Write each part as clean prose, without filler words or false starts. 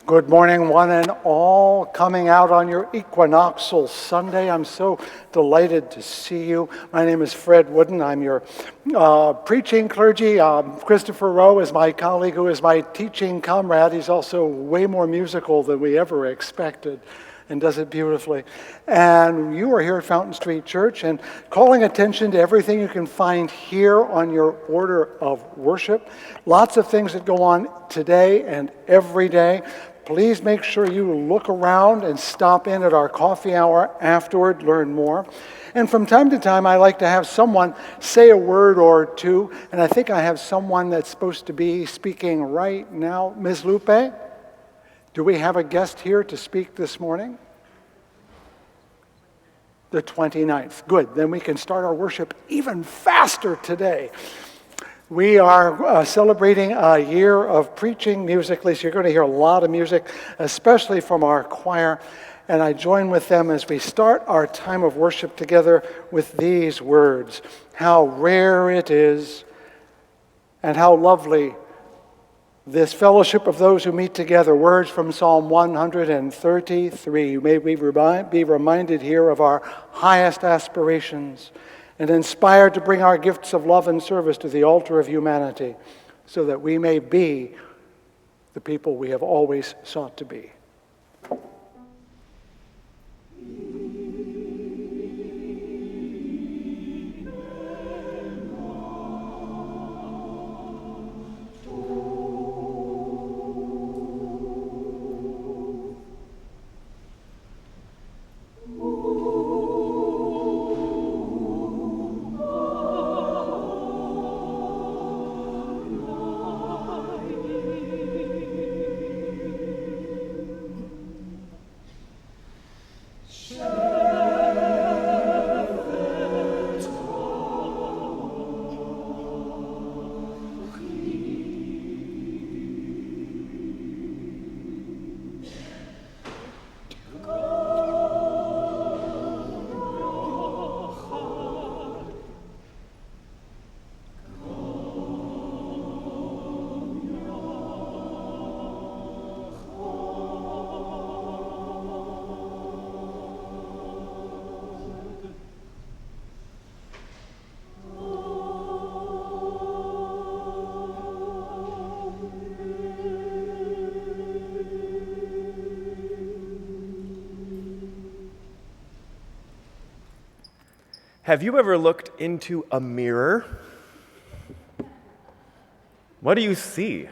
Good morning, one and all, coming out on your equinoxial Sunday. I'm so delighted to see you. My name is Fred Wooden. I'm your preaching clergy. Christopher Rowe is my colleague who is my teaching comrade. He's also way more musical than we ever expected and does it beautifully. And you are here at Fountain Street Church and calling attention to everything you can find here on your order of worship. Lots of things that go on today and every day. Please make sure you look around and stop in at our coffee hour afterward, learn more. And from time to time, I like to have someone say a word or two, and I think I have someone that's supposed to be speaking right now. Ms. Lupe, do we have a guest here to speak this morning? The 29th. Good. Then we can start our worship even faster today. We are celebrating a year of preaching musically, so you're going to hear a lot of music, especially from our choir. And I join with them as we start our time of worship together with these words. How rare it is and how lovely this fellowship of those who meet together. Words from Psalm 133. May we be reminded here of our highest aspirations and inspired to bring our gifts of love and service to the altar of humanity so that we may be the people we have always sought to be. Have you ever looked into a mirror? What do you see?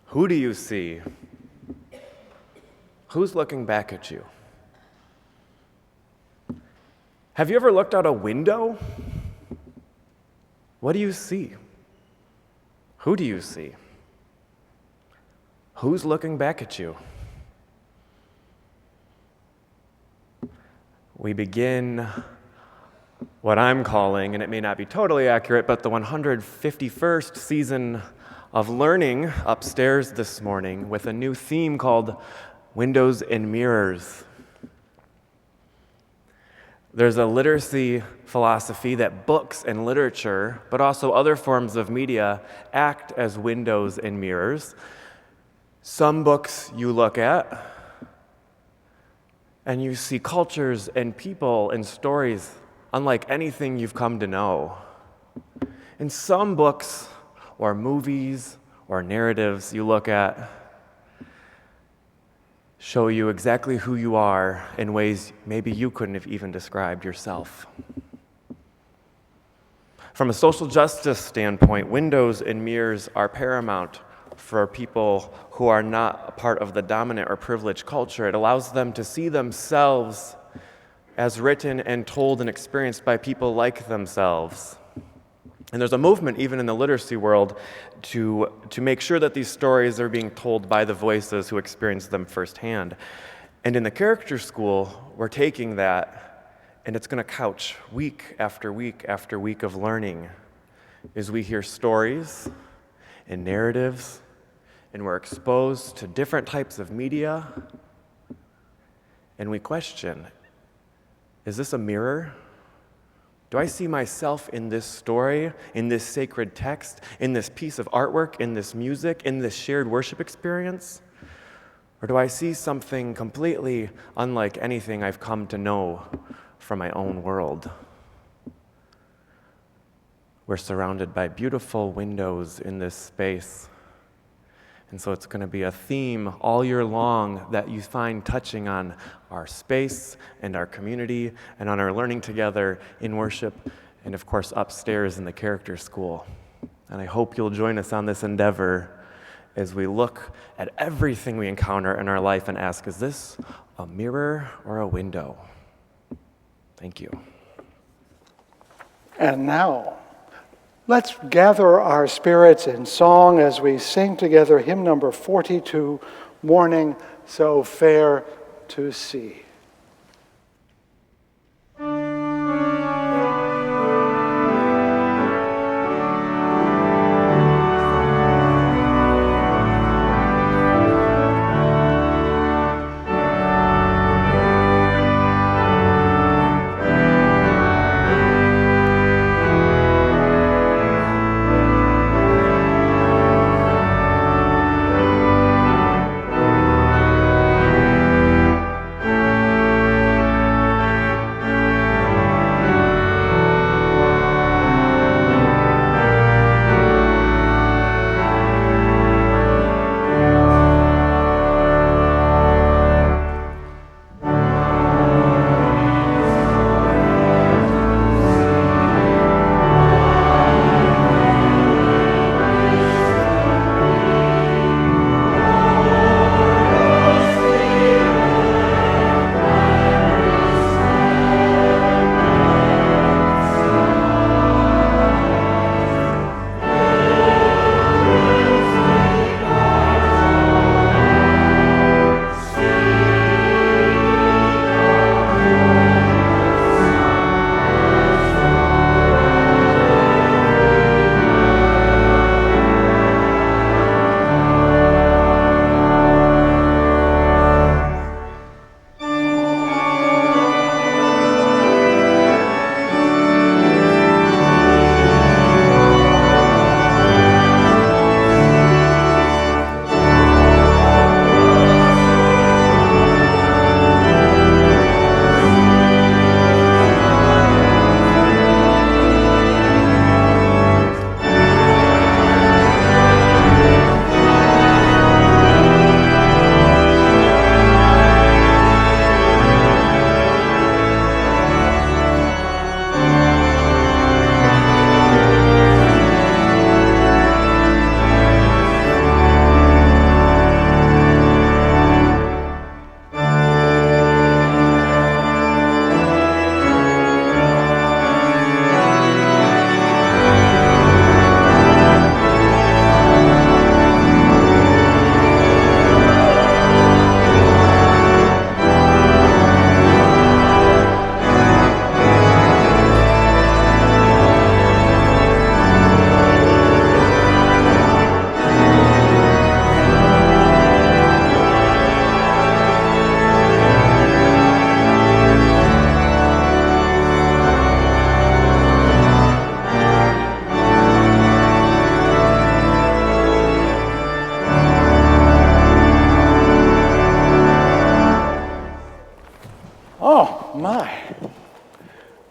Who do you see? Who's looking back at you? Have you ever looked out a window? What do you see? Who do you see? Who's looking back at you? We begin what I'm calling, and it may not be totally accurate, but the 151st season of learning upstairs this morning with a new theme called Windows and Mirrors. There's a literacy philosophy that books and literature, but also other forms of media, act as windows and mirrors. Some books you look at, and you see cultures and people and stories unlike anything you've come to know. In some books or movies or narratives you look at show you exactly who you are in ways maybe you couldn't have even described yourself. From a social justice standpoint, windows and mirrors are paramount for people who are not a part of the dominant or privileged culture. It allows them to see themselves as written and told and experienced by people like themselves. And there's a movement even in the literacy world to make sure that these stories are being told by the voices who experience them firsthand. And in the character school, we're taking that, and it's going to couch week after week after week of learning as we hear stories and narratives, and we're exposed to different types of media, and we question, is this a mirror? Do I see myself in this story, in this sacred text, in this piece of artwork, in this music, in this shared worship experience? Or do I see something completely unlike anything I've come to know from my own world? We're surrounded by beautiful windows in this space. And so it's going to be a theme all year long that you find touching on our space and our community and on our learning together in worship and, of course, upstairs in the character school. And I hope you'll join us on this endeavor as we look at everything we encounter in our life and ask, is this a mirror or a window? Thank you. And now, let's gather our spirits in song as we sing together hymn number 42, Morning So Fair to See.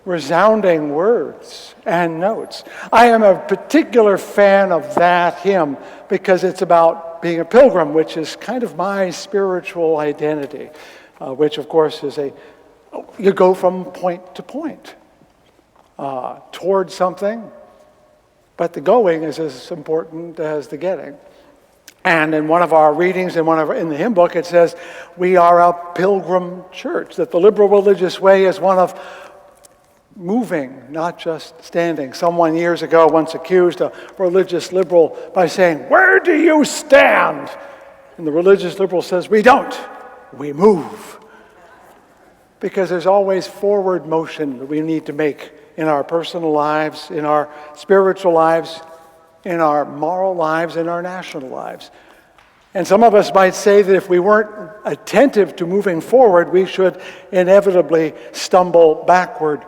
Resounding words and notes. I am a particular fan of that hymn because it's about being a pilgrim, which is kind of my spiritual identity, which of course is you go from point to point toward something, but the going is as important as the getting. And in one of our readings, in the hymn book, it says, we are a pilgrim church, that the liberal religious way is one of moving, not just standing. Someone years ago once accused a religious liberal by saying, "Where do you stand?" And the religious liberal says, "We don't, we move." Because there's always forward motion that we need to make in our personal lives, in our spiritual lives, in our moral lives, in our national lives. And some of us might say that if we weren't attentive to moving forward, we should inevitably stumble backward.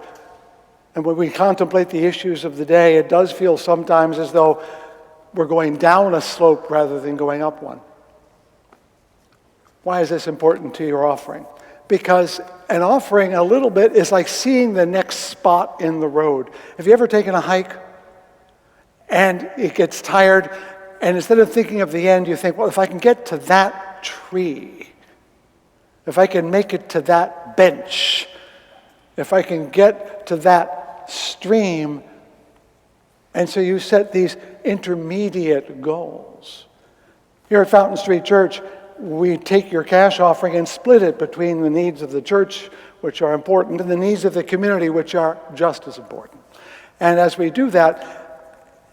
And when we contemplate the issues of the day, it does feel sometimes as though we're going down a slope rather than going up one. Why is this important to your offering? Because an offering a little bit is like seeing the next spot in the road. Have you ever taken a hike and it gets tired, and instead of thinking of the end, you think, well, if I can get to that tree, if I can make it to that bench, if I can get to that stream, and so you set these intermediate goals. Here at Fountain Street Church, we take your cash offering and split it between the needs of the church, which are important, and the needs of the community, which are just as important. And as we do that,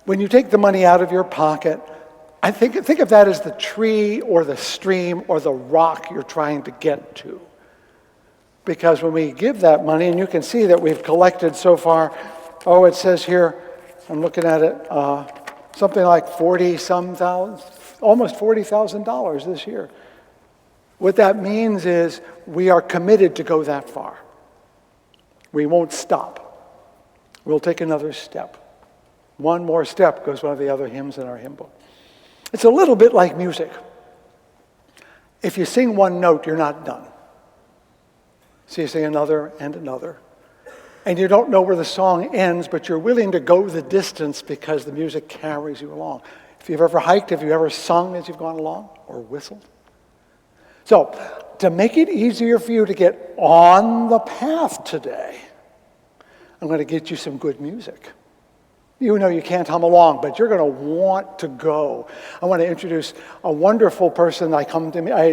when you take the money out of your pocket, I think of that as the tree or the stream or the rock you're trying to get to. Because when we give that money, and you can see that we've collected so far, it says here, I'm looking at it, something like almost $40,000 this year. What that means is we are committed to go that far. We won't stop. We'll take another step. One more step goes one of the other hymns in our hymn book. It's a little bit like music. If you sing one note, you're not done. So you sing another and another. And you don't know where the song ends, but you're willing to go the distance because the music carries you along. If you've ever hiked, have you ever sung as you've gone along or whistled? So, to make it easier for you to get on the path today, I'm going to get you some good music. You know you can't hum along, but you're going to want to go. I want to introduce a wonderful person I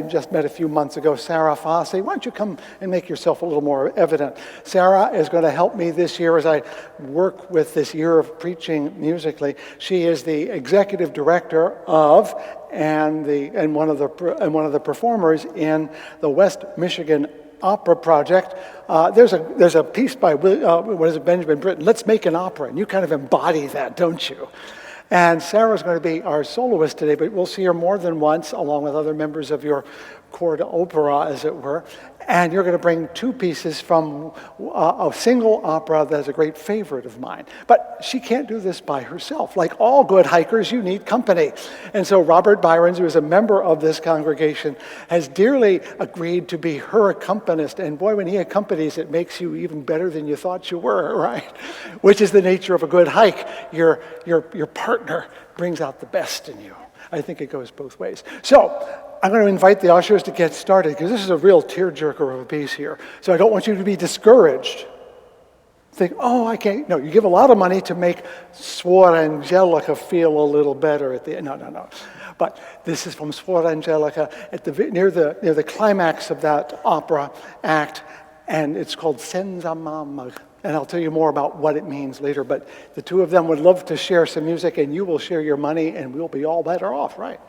just met a few months ago, Sarah Fossey. Why don't you come and make yourself a little more evident? Sarah is going to help me this year as I work with this year of preaching musically. She is the executive director of and one of the performers in the West Michigan Opera Project. There's a piece by Benjamin Britten, Let's Make an Opera, and you kind of embody that, don't you? And Sarah's going to be our soloist today, but we'll see her more than once, along with other members of your corps d'opera, as it were. And you're going to bring two pieces from a single opera that's a great favorite of mine. But she can't do this by herself. Like all good hikers, you need company. And so Robert Byrons, who is a member of this congregation, has dearly agreed to be her accompanist. And boy, when he accompanies, it makes you even better than you thought you were, right? Which is the nature of a good hike. Your partner brings out the best in you. I think it goes both ways. So I'm going to invite the ushers to get started because this is a real tearjerker of a piece here. So I don't want you to be discouraged. Think, I can't. No, you give a lot of money to make Suor Angelica feel a little better at the end. No. But this is from Suor Angelica near the climax of that opera act, and it's called Senza Mamma. And I'll tell you more about what it means later. But the two of them would love to share some music, and you will share your money, and we'll be all better off, right?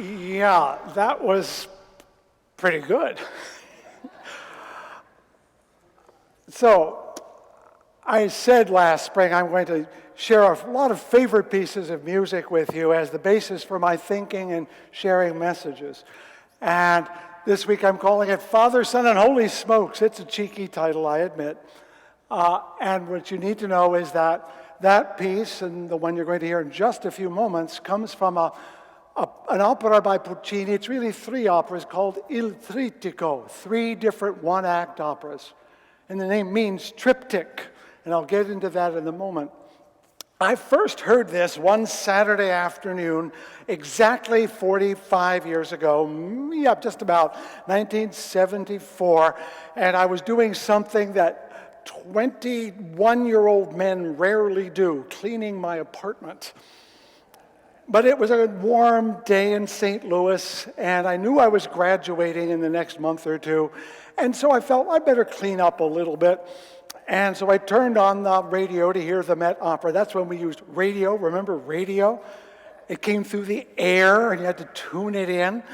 Yeah, that was pretty good. So, I said last spring I'm going to share a lot of favorite pieces of music with you as the basis for my thinking and sharing messages. And this week I'm calling it Father, Son, and Holy Smokes. It's a cheeky title, I admit. And what you need to know is that that piece, and the one you're going to hear in just a few moments, comes from an opera by Puccini. It's really three operas called Il Trittico, three different one-act operas. And the name means triptych, and I'll get into that in a moment. I first heard this one Saturday afternoon, exactly 45 years ago, just about 1974, and I was doing something that 21-year-old men rarely do, cleaning my apartment. But it was a warm day in St. Louis, and I knew I was graduating in the next month or two, and so I felt I better clean up a little bit. And so I turned on the radio to hear the Met Opera. That's when we used radio. Remember radio? It came through the air, and you had to tune it in.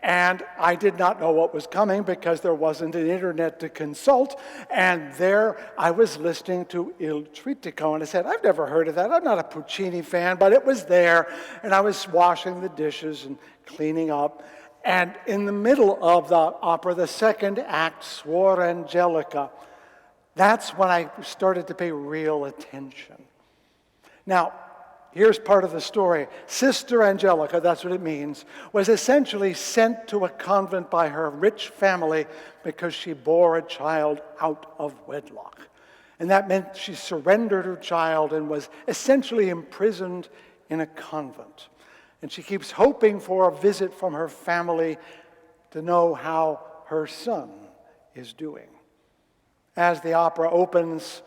And I did not know what was coming because there wasn't an internet to consult. And there I was listening to Il Trittico, and I said, I've never heard of that. I'm not a Puccini fan, but it was there. And I was washing the dishes and cleaning up. And in the middle of the opera, the second act, Suor Angelica, that's when I started to pay real attention. Now, here's part of the story. Sister Angelica, that's what it means, was essentially sent to a convent by her rich family because she bore a child out of wedlock. And that meant she surrendered her child and was essentially imprisoned in a convent. And she keeps hoping for a visit from her family to know how her son is doing. As the opera opens,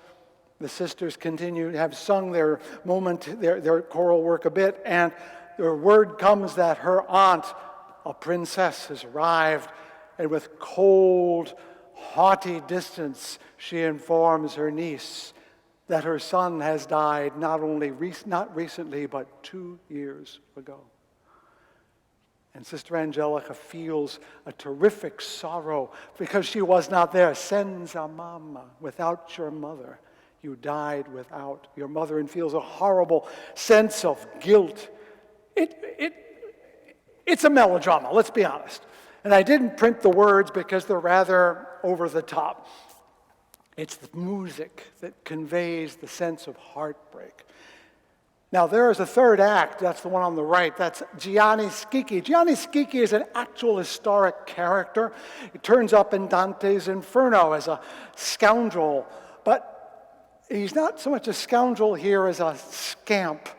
the sisters have sung their their choral work a bit, and the word comes that her aunt, a princess, has arrived, and with cold, haughty distance, she informs her niece that her son has died not recently, but 2 years ago. And Sister Angelica feels a terrific sorrow because she was not there. Senza mamma, without your mother. You died without your mother, and feels a horrible sense of guilt. It's a melodrama, let's be honest. And I didn't print the words because they're rather over the top. It's the music that conveys the sense of heartbreak. Now, there is a third act. That's the one on the right. That's Gianni Schicchi. Gianni Schicchi is an actual historic character. He turns up in Dante's Inferno as a scoundrel, but he's not so much a scoundrel here as a scamp.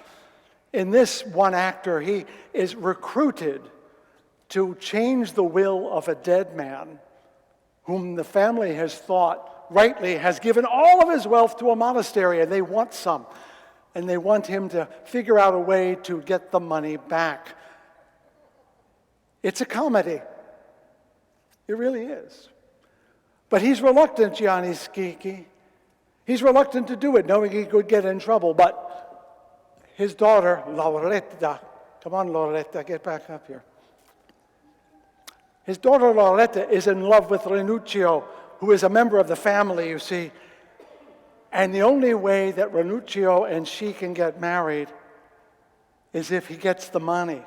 In this one actor, he is recruited to change the will of a dead man whom the family has thought rightly has given all of his wealth to a monastery, and they want some. And they want him to figure out a way to get the money back. It's a comedy. It really is. But he's reluctant, Gianni Schicchi. He's reluctant to do it, knowing he could get in trouble. But his daughter, Lauretta, come on, Lauretta, get back up here. His daughter, Lauretta, is in love with Ranuccio, who is a member of the family, you see. And the only way that Ranuccio and she can get married is if he gets the money.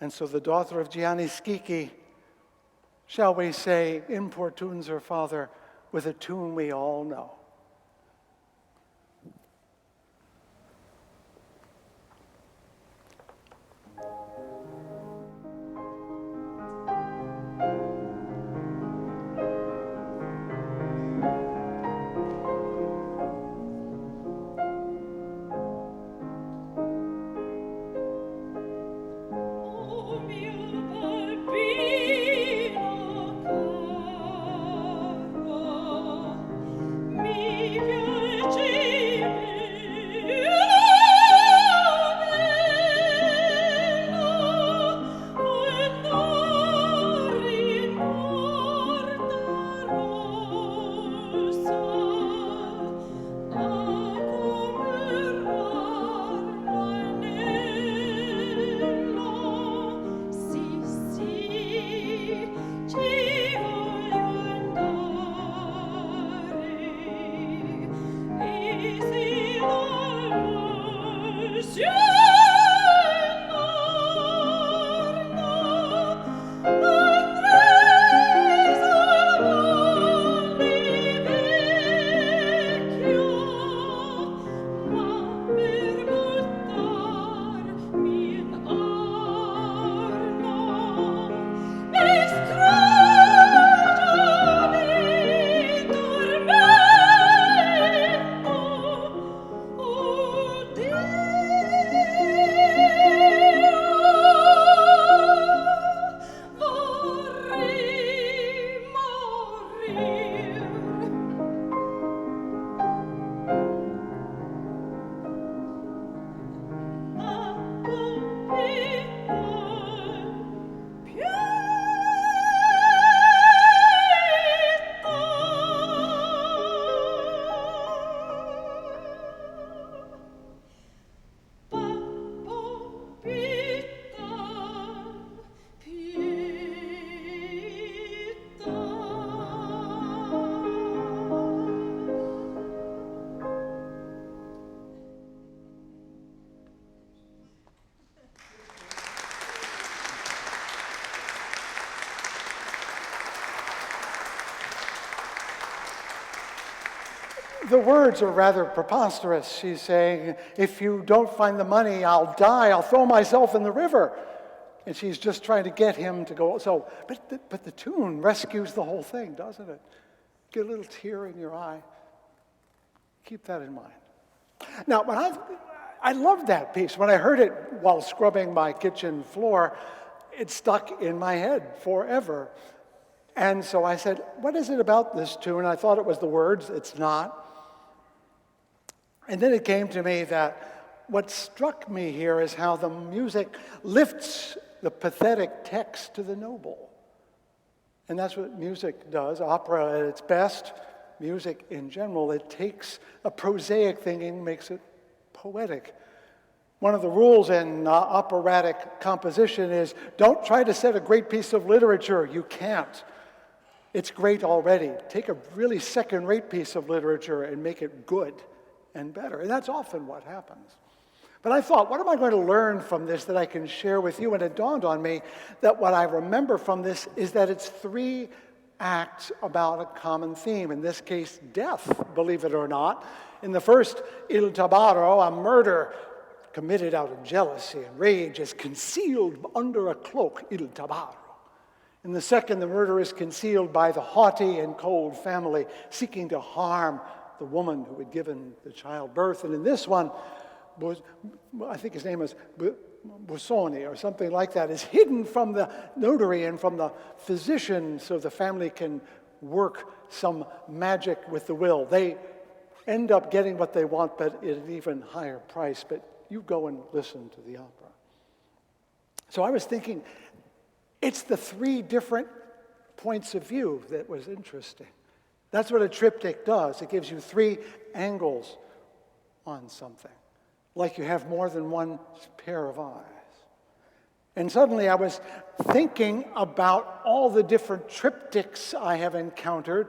And so the daughter of Gianni Schicchi, shall we say, importunes her father with a tune we all know. Mio The words are rather preposterous. She's saying, if you don't find the money, I'll die. I'll throw myself in the river. And she's just trying to get him to go. So, but the tune rescues the whole thing, doesn't it? Get a little tear in your eye. Keep that in mind. Now, when I loved that piece. When I heard it while scrubbing my kitchen floor, it stuck in my head forever. And so I said, what is it about this tune? I thought it was the words. It's not. And then it came to me that what struck me here is how the music lifts the pathetic text to the noble. And that's what music does, opera at its best, music in general. It takes a prosaic thing and makes it poetic. One of the rules in operatic composition is don't try to set a great piece of literature. You can't. It's great already. Take a really second-rate piece of literature and make it good and better. And that's often what happens. But I thought, what am I going to learn from this that I can share with you? And it dawned on me that what I remember from this is that it's 3 acts about a common theme. In this case, death, believe it or not. In the first, Il Tabaro, a murder committed out of jealousy and rage is concealed under a cloak, Il Tabaro. In the second, the murder is concealed by the haughty and cold family seeking to harm the woman who had given the child birth. And in this one, I think his name is Busoni or something like that, is hidden from the notary and from the physician so the family can work some magic with the will. They end up getting what they want, but at an even higher price. But you go and listen to the opera. So I was thinking, it's the 3 different points of view that was interesting. That's what a triptych does. It gives you 3 angles on something, like you have more than one pair of eyes. And suddenly I was thinking about all the different triptychs I have encountered,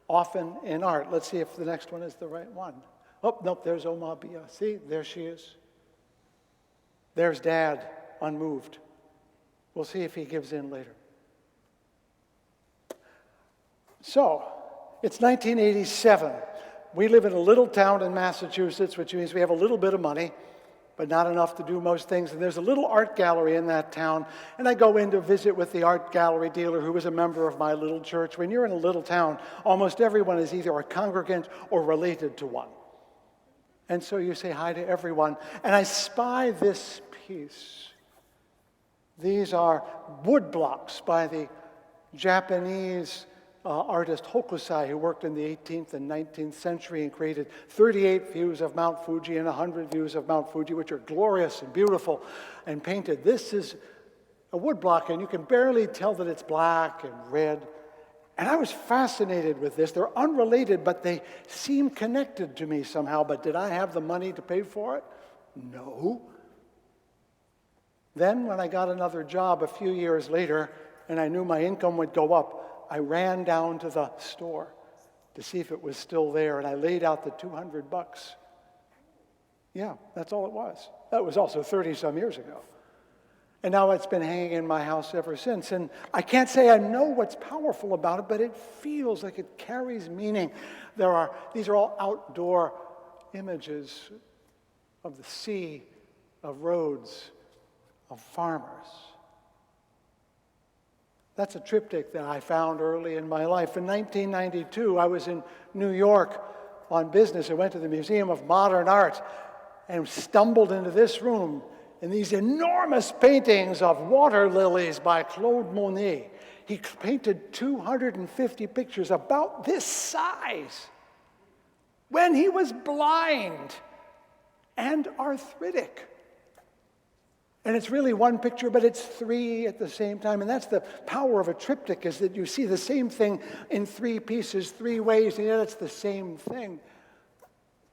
often in art. Let's see if the next one is the right one. Oh, nope, there's Oma Bia. See, there she is. There's Dad, unmoved. We'll see if he gives in later. So, it's 1987. We live in a little town in Massachusetts, which means we have a little bit of money, but not enough to do most things. And there's a little art gallery in that town, and I go in to visit with the art gallery dealer who was a member of my little church. When you're in a little town, almost everyone is either a congregant or related to one. And so you say hi to everyone, and I spy this piece. These are wood blocks by the Japanese artist Hokusai, who worked in the 18th and 19th century and created 38 views of Mount Fuji and 100 views of Mount Fuji, which are glorious and beautiful and painted. This is a wood block, and you can barely tell that it's black and red. And I was fascinated with this. They're unrelated, but they seem connected to me somehow. But did I have the money to pay for it? No. Then, when I got another job a few years later, and I knew my income would go up, I ran down to the store to see if it was still there, and I laid out the $200. Yeah, that's all it was. That was also 30-some years ago. And now it's been hanging in my house ever since. And I can't say I know what's powerful about it, but it feels like it carries meaning. These are all outdoor images of the sea, of roads, of farmers. That's a triptych that I found early in my life. In 1992, I was in New York on business. I went to the Museum of Modern Art and stumbled into this room in these enormous paintings of water lilies by Claude Monet. He painted 250 pictures about this size when he was blind and arthritic. And it's really one picture, but it's 3 at the same time. And that's the power of a triptych, is that you see the same thing in 3 pieces, 3 ways, and yet it's the same thing.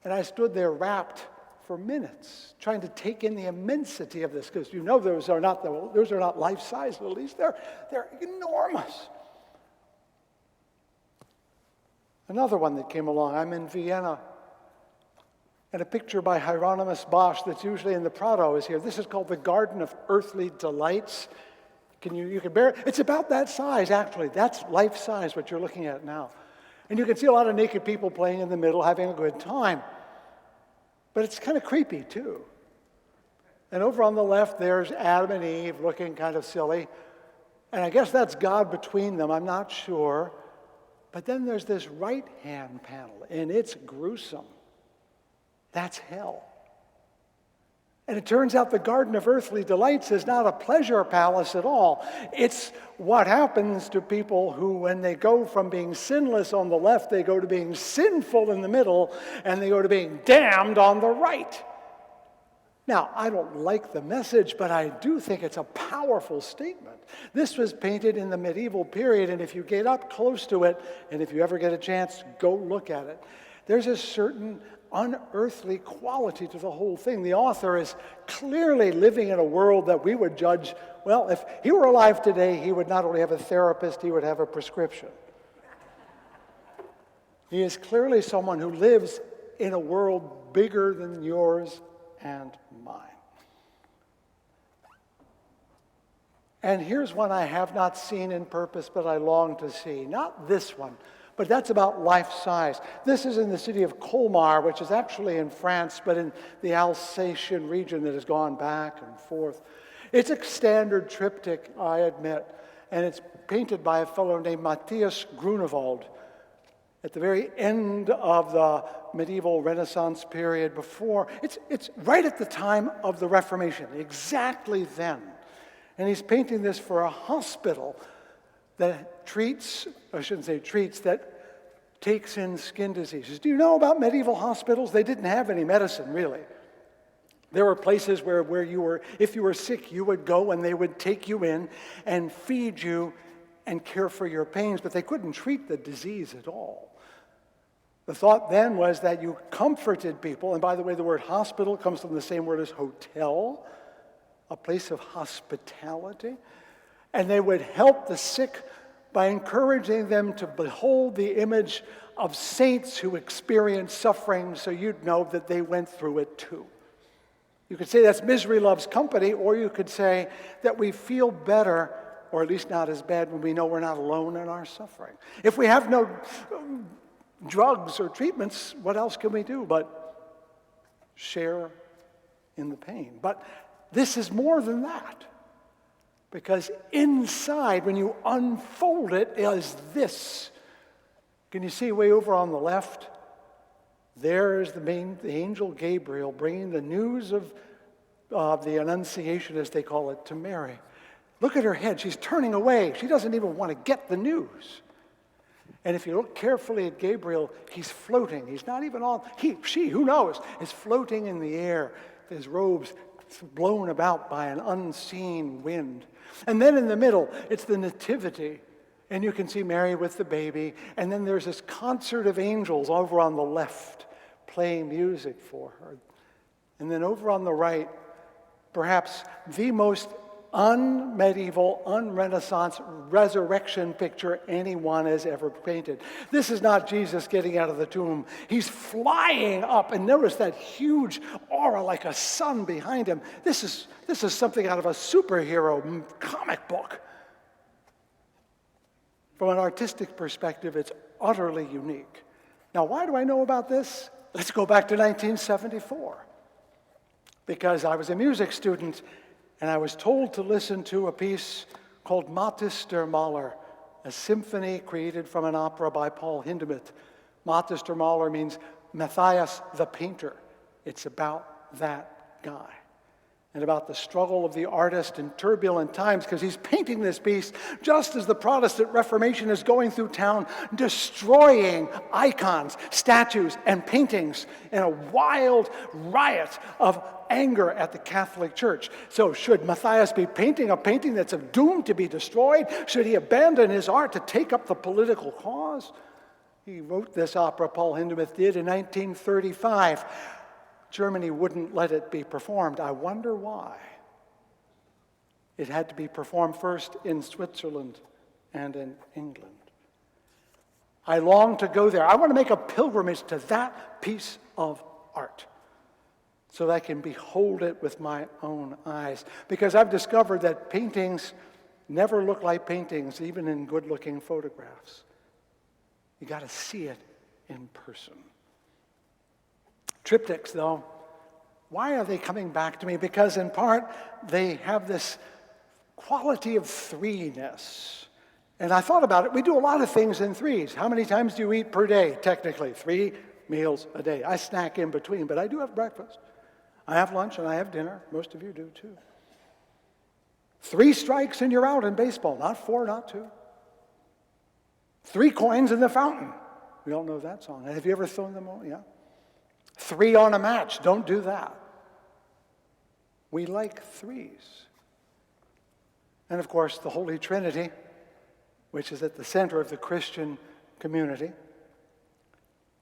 And I stood there rapt for minutes, trying to take in the immensity of this, because you know those are not life-size lilies. They're enormous. Another one that came along, I'm in Vienna, and a picture by Hieronymus Bosch that's usually in the Prado is here. This is called the Garden of Earthly Delights. You can bear it. It's about that size, actually. That's life-size, what you're looking at now. And you can see a lot of naked people playing in the middle, having a good time. But it's kind of creepy, too. And over on the left, there's Adam and Eve looking kind of silly. And I guess that's God between them, I'm not sure. But then there's this right-hand panel, and it's gruesome. That's hell. And it turns out the Garden of Earthly Delights is not a pleasure palace at all. It's what happens to people who, when they go from being sinless on the left, they go to being sinful in the middle, and they go to being damned on the right. Now, I don't like the message, but I do think it's a powerful statement. This was painted in the medieval period, and if you get up close to it, and if you ever get a chance, go look at it, there's a certain unearthly quality to the whole thing. The author is clearly living in a world that we would judge, well, if he were alive today, he would not only have a therapist, he would have a prescription. He is clearly someone who lives in a world bigger than yours and mine. And here's one I have not seen in purpose, but I long to see. Not this one, but that's about life size. This is in the city of Colmar, which is actually in France, but in the Alsatian region that has gone back and forth. It's a standard triptych, I admit, and it's painted by a fellow named Matthias Grunewald at the very end of the medieval Renaissance period before. It's right at the time of the Reformation, exactly then. And he's painting this for a hospital that that takes in skin diseases. Do you know about medieval hospitals? They didn't have any medicine, really. There were places where you were, if you were sick, you would go and they would take you in and feed you and care for your pains, but they couldn't treat the disease at all. The thought then was that you comforted people, and by the way, the word hospital comes from the same word as hotel, a place of hospitality, and they would help the sick by encouraging them to behold the image of saints who experienced suffering so you'd know that they went through it too. You could say that's misery loves company, or you could say that we feel better, or at least not as bad, when we know we're not alone in our suffering. If we have no drugs or treatments, what else can we do but share in the pain? But this is more than that, because inside, when you unfold it, is this. Can you see way over on the left? There is the angel Gabriel bringing the news of the Annunciation, as they call it, to Mary. Look at her head. She's turning away. She doesn't even want to get the news. And if you look carefully at Gabriel, he's floating. He's not even on, she, who knows, is floating in the air. His robes blown about by an unseen wind. And then in the middle, it's the Nativity. And you can see Mary with the baby. And then there's this concert of angels over on the left playing music for her. And then over on the right, perhaps the most un-medieval, un-Renaissance resurrection picture anyone has ever painted. This is not Jesus getting out of the tomb. He's flying up, and notice that huge aura like a sun behind him. This is something out of a superhero comic book. From an artistic perspective, it's utterly unique. Now, why do I know about this? Let's go back to 1974. Because I was a music student, and I was told to listen to a piece called Matthias der Maler, a symphony created from an opera by Paul Hindemith. Matthias der Maler means Matthias the painter. It's about that guy and about the struggle of the artist in turbulent times, because he's painting this piece just as the Protestant Reformation is going through town, destroying icons, statues, and paintings in a wild riot of anger at the Catholic Church. So should Matthias be painting a painting that's doomed to be destroyed? Should he abandon his art to take up the political cause? He wrote this opera, Paul Hindemith did, in 1935. Germany wouldn't let it be performed. I wonder why. It had to be performed first in Switzerland and in England. I long to go there. I want to make a pilgrimage to that piece of art so that I can behold it with my own eyes. Because I've discovered that paintings never look like paintings, even in good-looking photographs. You got to see it in person. Triptychs, though, why are they coming back to me? Because in part, they have this quality of threeness. And I thought about it. We do a lot of things in threes. How many times do you eat per day, technically? 3 meals a day. I snack in between, but I do have breakfast. I have lunch and I have dinner. Most of you do too. 3 strikes and you're out in baseball. Not 4, not 2. 3 coins in the fountain. We all know that song. Have you ever thrown them all? Yeah. 3 on a match. Don't do that. We like threes. And of course, the Holy Trinity, which is at the center of the Christian community.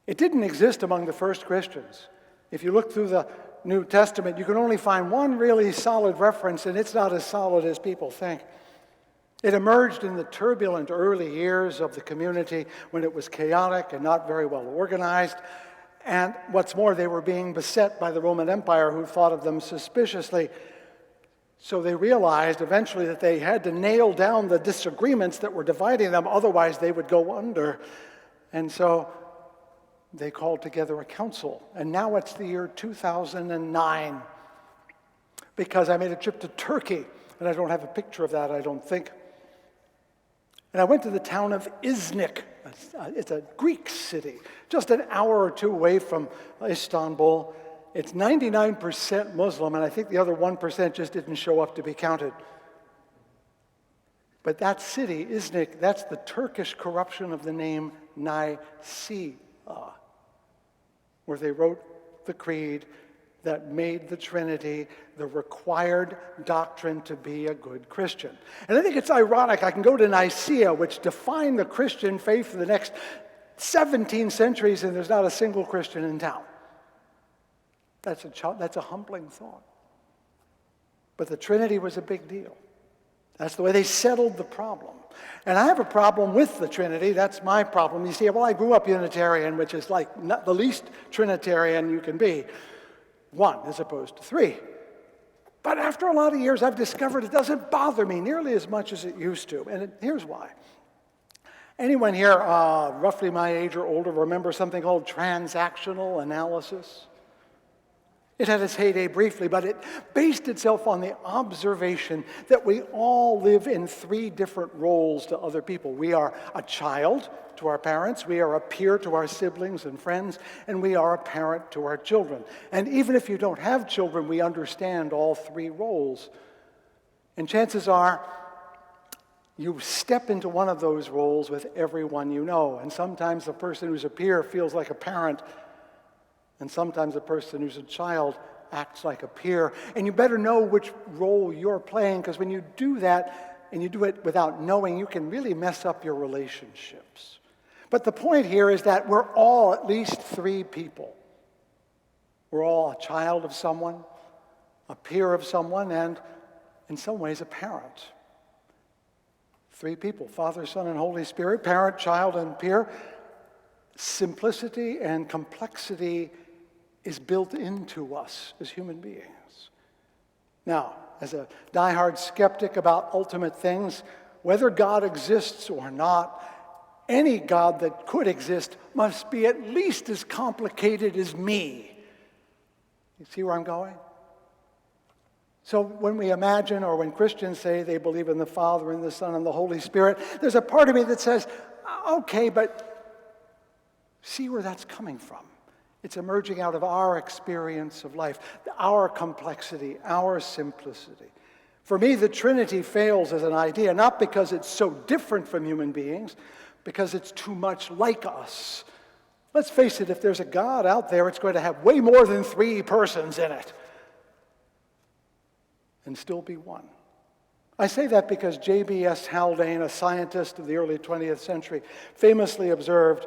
It didn't exist among the first Christians. If you look through the New Testament, you can only find one really solid reference, and it's not as solid as people think. It emerged in the turbulent early years of the community when it was chaotic and not very well organized. And what's more, they were being beset by the Roman Empire, who thought of them suspiciously. So they realized eventually that they had to nail down the disagreements that were dividing them, otherwise they would go under. And so they called together a council. And now it's the year 2009, because I made a trip to Turkey, and I don't have a picture of that, I don't think. And I went to the town of Iznik. It's a Greek city, just an hour or 2 away from Istanbul. It's 99% Muslim, and I think the other 1% just didn't show up to be counted. But that city, Iznik, that's the Turkish corruption of the name Nicaea, where they wrote the creed that made the Trinity the required doctrine to be a good Christian. And I think it's ironic, I can go to Nicaea, which defined the Christian faith for the next 17 centuries, and there's not a single Christian in town. That's a humbling thought. But the Trinity was a big deal. That's the way they settled the problem. And I have a problem with the Trinity. That's my problem. You see, well, I grew up Unitarian, which is like not the least Trinitarian you can be. 1 as opposed to 3. But after a lot of years, I've discovered it doesn't bother me nearly as much as it used to. And here's why. Anyone here, roughly my age or older, remember something called transactional analysis? It had its heyday briefly, but it based itself on the observation that we all live in 3 different roles to other people. We are a child to our parents, we are a peer to our siblings and friends, and we are a parent to our children. And even if you don't have children, we understand all 3 roles. And chances are, you step into one of those roles with everyone you know. And sometimes the person who's a peer feels like a parent, and sometimes the person who's a child acts like a peer. And you better know which role you're playing, because when you do that, and you do it without knowing, you can really mess up your relationships. But the point here is that we're all at least 3 people. We're all a child of someone, a peer of someone, and in some ways a parent. 3 people, Father, Son, and Holy Spirit, parent, child, and peer. Simplicity and complexity is built into us as human beings. Now, as a diehard skeptic about ultimate things, whether God exists or not, any God that could exist must be at least as complicated as me. You see where I'm going? So when we imagine, or when Christians say they believe in the Father and the Son and the Holy Spirit, there's a part of me that says, okay, but see where that's coming from. It's emerging out of our experience of life, our complexity, our simplicity. For me, the Trinity fails as an idea, not because it's so different from human beings, because it's too much like us. Let's face it, if there's a God out there, it's going to have way more than 3 persons in it, and still be one. I say that because J.B.S. Haldane, a scientist of the early 20th century, famously observed,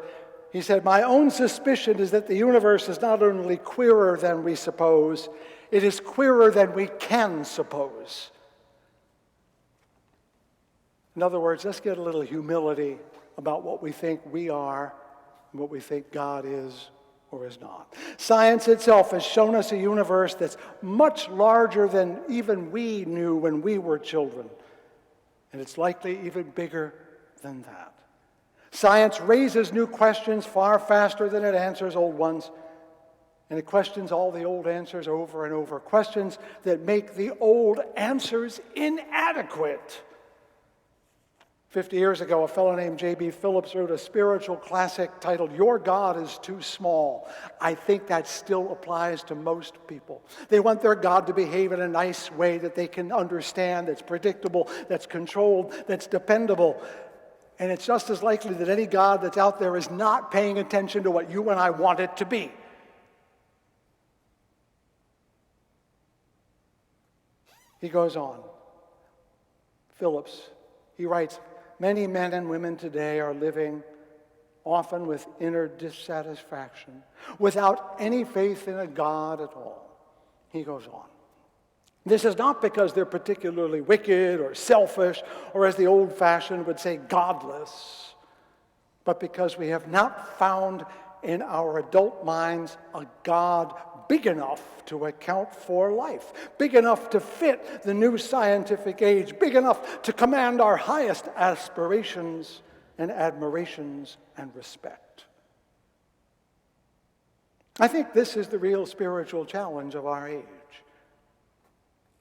he said, "My own suspicion is that the universe is not only queerer than we suppose, it is queerer than we can suppose." In other words, let's get a little humility about what we think we are and what we think God is or is not. Science itself has shown us a universe that's much larger than even we knew when we were children. And it's likely even bigger than that. Science raises new questions far faster than it answers old ones. And it questions all the old answers over and over. Questions that make the old answers inadequate. 50 years ago, a fellow named J.B. Phillips wrote a spiritual classic titled, "Your God is Too Small." I think that still applies to most people. They want their God to behave in a nice way that they can understand, that's predictable, that's controlled, that's dependable. And it's just as likely that any God that's out there is not paying attention to what you and I want it to be. He goes on. Phillips, he writes, "Many men and women today are living often with inner dissatisfaction, without any faith in a God at all." He goes on. This is not because they're particularly wicked or selfish, or as the old-fashioned would say, godless, but because we have not found in our adult minds a God big enough to account for life, big enough to fit the new scientific age, big enough to command our highest aspirations and admirations and respect. I think this is the real spiritual challenge of our age.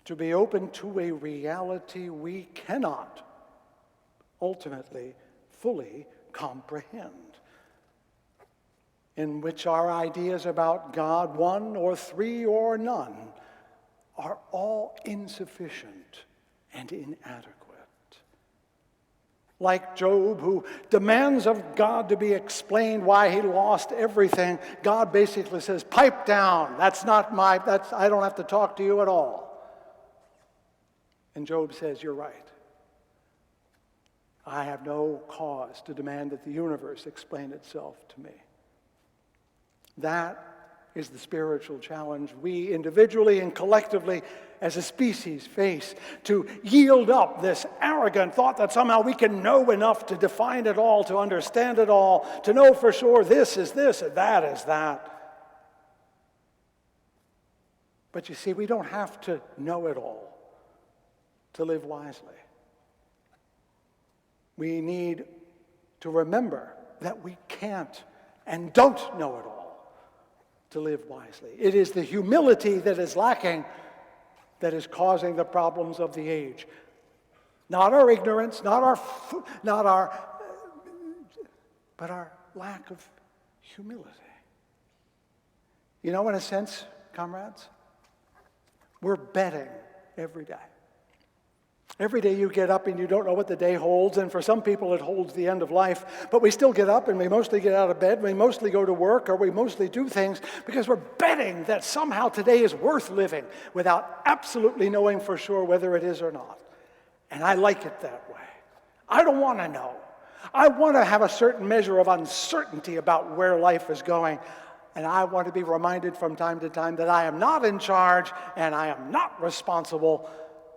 To be open to a reality we cannot ultimately fully comprehend, in which our ideas about God, one or three or none, are all insufficient and inadequate. Like Job, who demands of God to be explained why he lost everything, God basically says, "Pipe down, I don't have to talk to you at all." And Job says, "You're right. I have no cause to demand that the universe explain itself to me." That is the spiritual challenge we individually and collectively as a species face, to yield up this arrogant thought that somehow we can know enough to define it all, to understand it all, to know for sure this is this and that is that. But you see, we don't have to know it all to live wisely. We need to remember that we can't and don't know it all to live wisely. It is the humility that is lacking that is causing the problems of the age. Not our ignorance, but our lack of humility. You know, in a sense, comrades, we're betting every day. Every day you get up and you don't know what the day holds, and for some people it holds the end of life, but we still get up and we mostly get out of bed, we mostly go to work, or we mostly do things because we're betting that somehow today is worth living without absolutely knowing for sure whether it is or not. And I like it that way. I don't want to know. I want to have a certain measure of uncertainty about where life is going, and I want to be reminded from time to time that I am not in charge and I am not responsible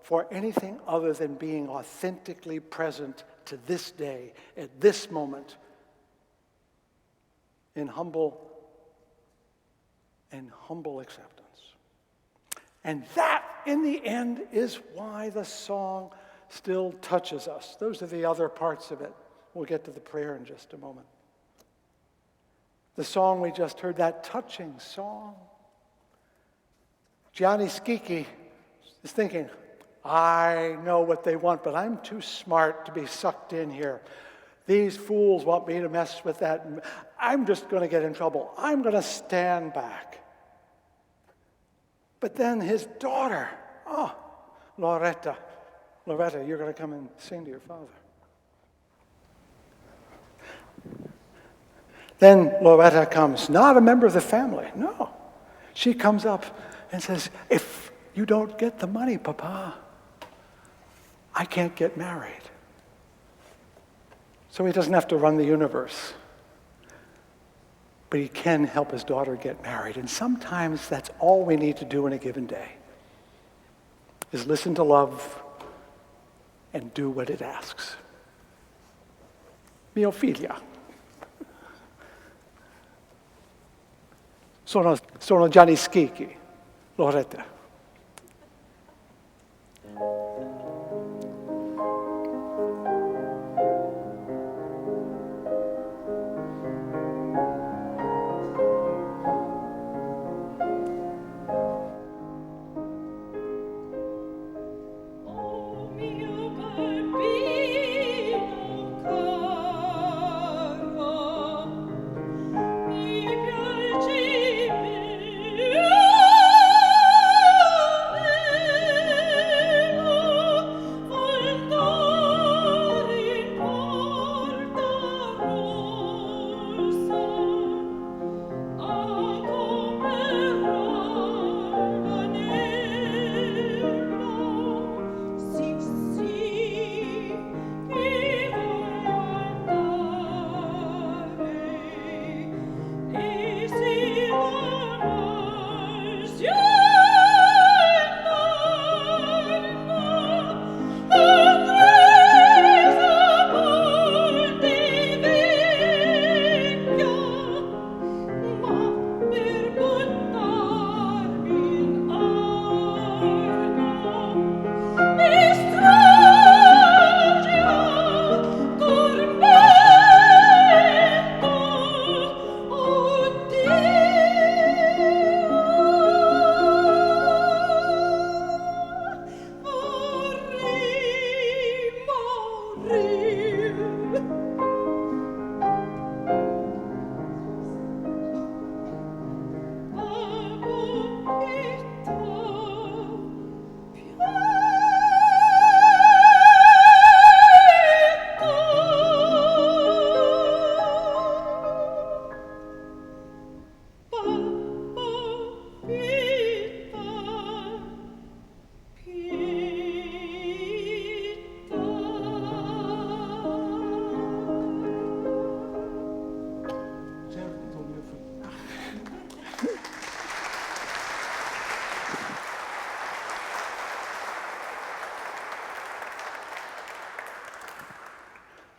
for anything other than being authentically present to this day, at this moment, in humble acceptance. And that, in the end, is why the song still touches us. Those are the other parts of it. We'll get to the prayer in just a moment. The song we just heard, that touching song. Gianni Schicchi is thinking, I know what they want, but I'm too smart to be sucked in here. These fools want me to mess with that. I'm just going to get in trouble. I'm going to stand back. But then his daughter, Loretta, you're going to come and sing to your father. Then Loretta comes, not a member of the family, no. She comes up and says, if you don't get the money, Papa, I can't get married. So he doesn't have to run the universe, but he can help his daughter get married. And sometimes that's all we need to do in a given day, is listen to love and do what it asks. Mio figlia. Sono Gianni Schicchi, Loretta.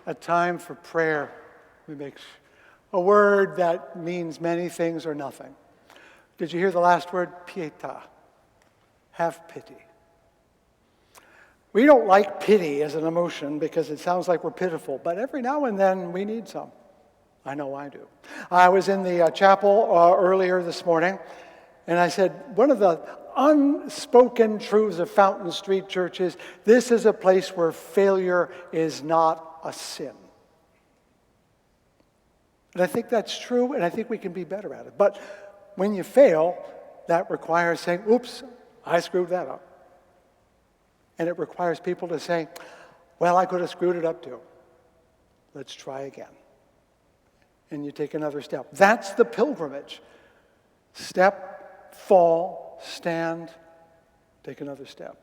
a time for prayer. We make a word that means many things or nothing. Did you hear the last word? Pietà. Have pity. We don't like pity as an emotion because it sounds like we're pitiful, but every now and then we need some. I know I do. I was in the chapel earlier this morning, and I said, one of the unspoken truths of Fountain Street Church is this is a place where failure is not a sin. And I think that's true, and I think we can be better at it. But when you fail, that requires saying, oops, I screwed that up. And it requires people to say, well, I could have screwed it up too. Let's try again. And you take another step. That's the pilgrimage. Step, fall, stand, take another step.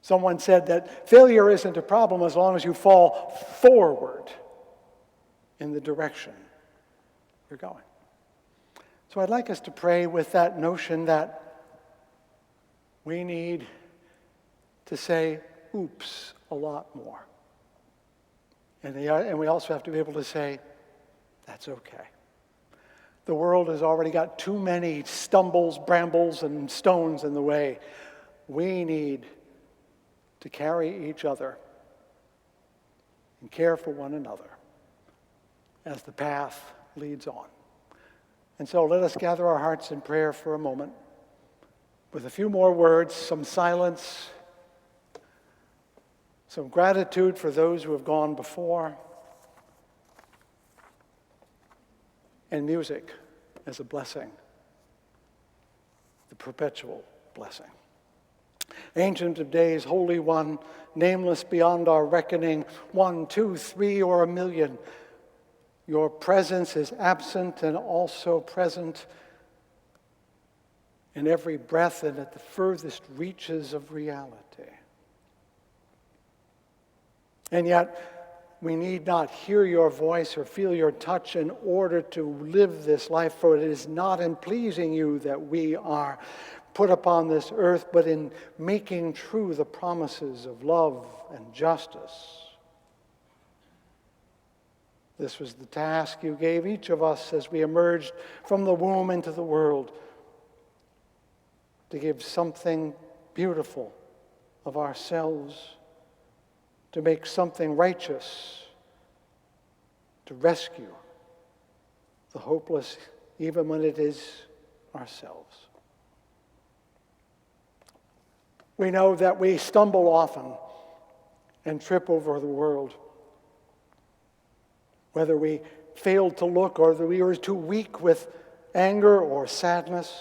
Someone said that failure isn't a problem as long as you fall forward in the direction you're going. So I'd like us to pray with that notion that we need to say, oops, a lot more. And we also have to be able to say, that's okay. The world has already got too many stumbles, brambles, and stones in the way. We need to carry each other and care for one another as the path leads on. And so let us gather our hearts in prayer for a moment with a few more words, some silence, some gratitude for those who have gone before, and music as a blessing, the perpetual blessing. Ancient of days, Holy One, nameless beyond our reckoning, 1, 2, 3, or 1,000,000, your presence is absent and also present in every breath and at the furthest reaches of reality. And yet, we need not hear your voice or feel your touch in order to live this life, for it is not in pleasing you that we are put upon this earth, but in making true the promises of love and justice. This was the task you gave each of us as we emerged from the womb into the world, to give something beautiful of ourselves, to make something righteous, to rescue the hopeless, even when it is ourselves. We know that we stumble often and trip over the world. Whether we failed to look or that we were too weak with anger or sadness,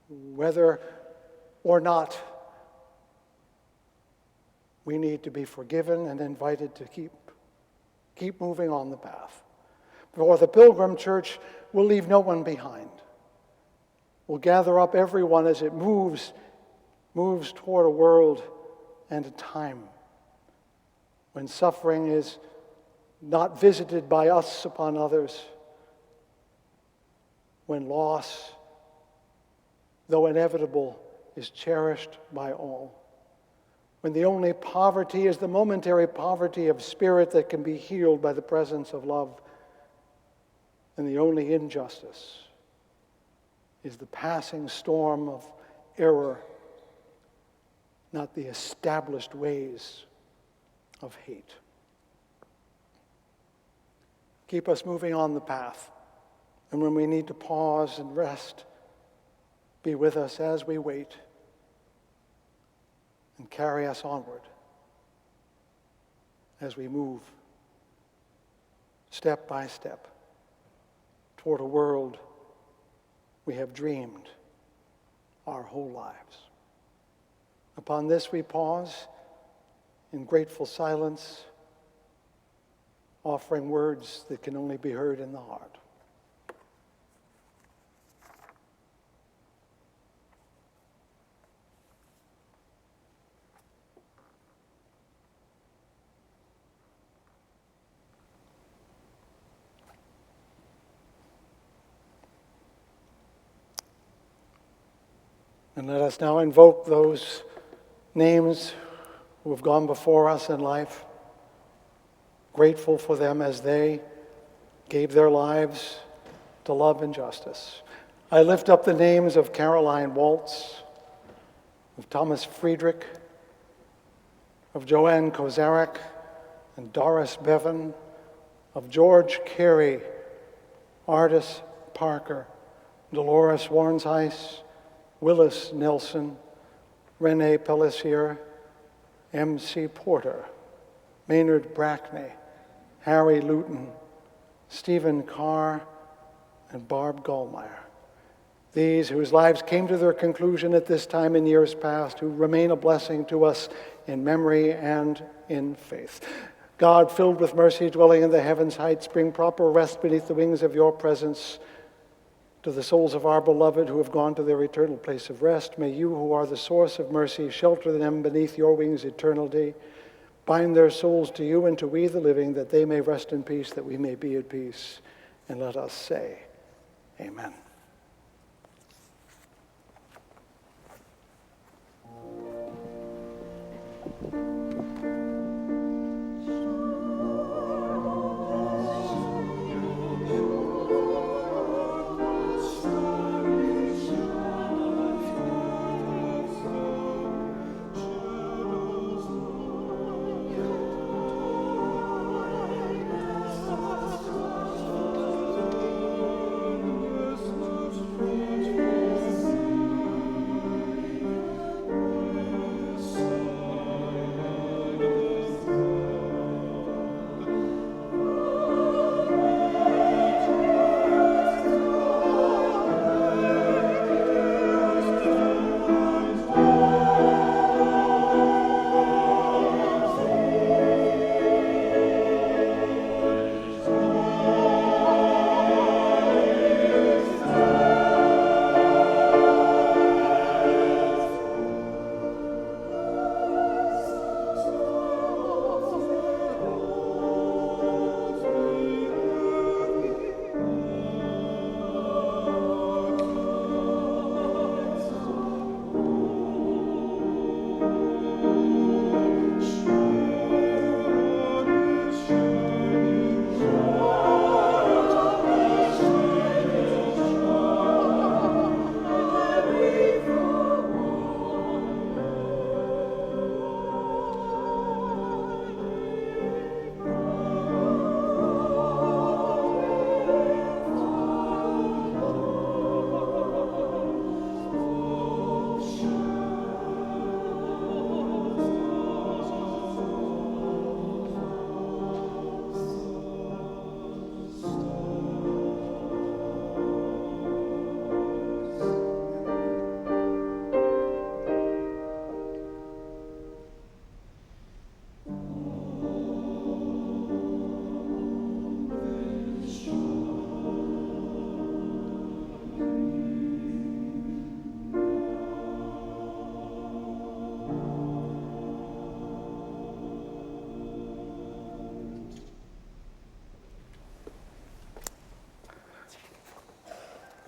whether or not we need to be forgiven and invited to keep moving on the path. For the Pilgrim Church will leave no one behind. We'll gather up everyone as it moves toward a world and a time when suffering is not visited by us upon others, when loss, though inevitable, is cherished by all. When the only poverty is the momentary poverty of spirit that can be healed by the presence of love, and the only injustice is the passing storm of error, not the established ways of hate. Keep us moving on the path, and when we need to pause and rest, be with us as we wait, and carry us onward as we move step by step toward a world we have dreamed our whole lives. Upon this we pause in grateful silence, offering words that can only be heard in the heart. And let us now invoke those names who have gone before us in life, grateful for them as they gave their lives to love and justice. I lift up the names of Caroline Waltz, of Thomas Friedrich, of Joanne Kozarek and Doris Bevan, of George Carey, Artis Parker, Dolores Warnsheiss, Willis Nelson, Renee Pellissier, M.C. Porter, Maynard Brackney, Harry Luton, Stephen Carr, and Barb Gallmeyer. These whose lives came to their conclusion at this time in years past, who remain a blessing to us in memory and in faith. God, filled with mercy, dwelling in the heavens heights, bring proper rest beneath the wings of your presence to the souls of our beloved who have gone to their eternal place of rest. May you, who are the source of mercy, shelter them beneath your wings eternally. Bind their souls to you and to we the living, that they may rest in peace, that we may be at peace. And let us say, Amen.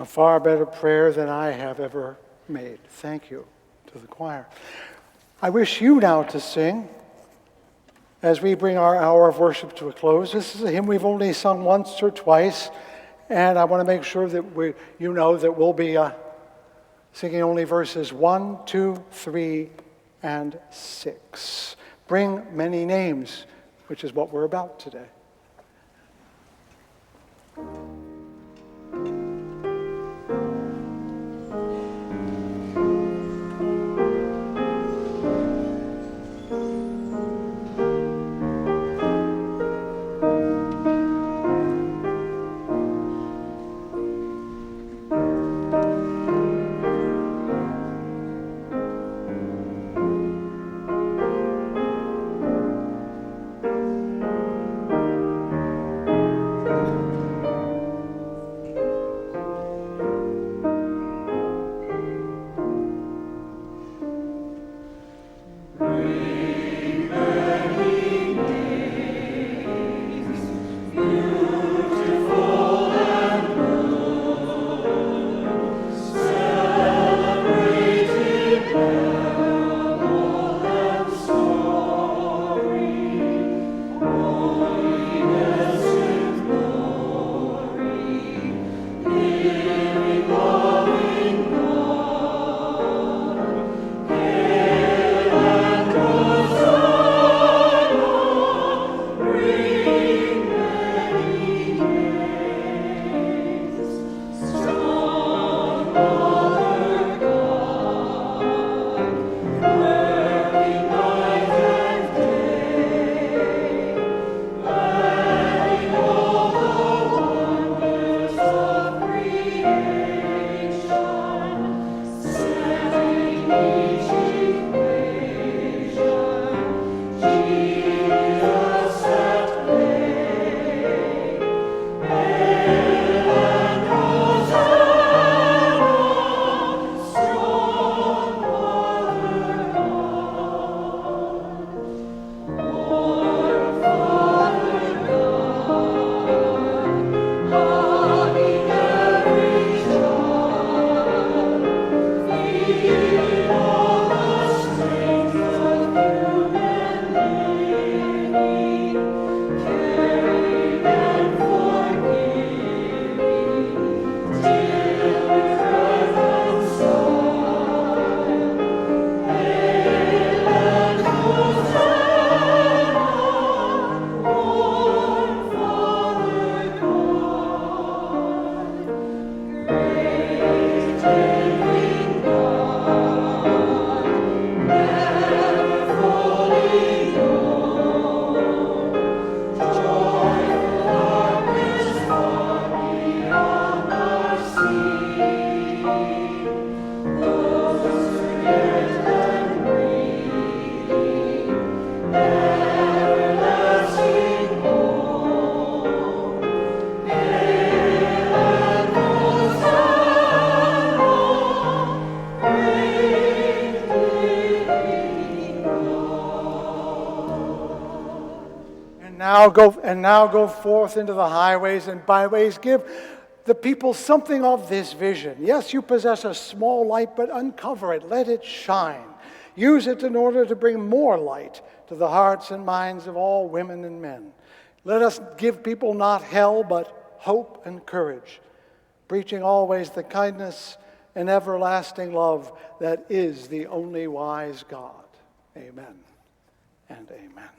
A far better prayer than I have ever made. Thank you to the choir. I wish you now to sing as we bring our hour of worship to a close. This is a hymn we've only sung once or twice, and I want to make sure that you know that we'll be singing only verses 1, 2, 3, and 6. Bring many names, which is what we're about today. now go forth into the highways and byways. Give the people something of this vision. Yes, you possess a small light, but uncover it. Let it shine. Use it in order to bring more light to the hearts and minds of all women and men. Let us give people not hell, but hope and courage, preaching always the kindness and everlasting love that is the only wise God. Amen and amen.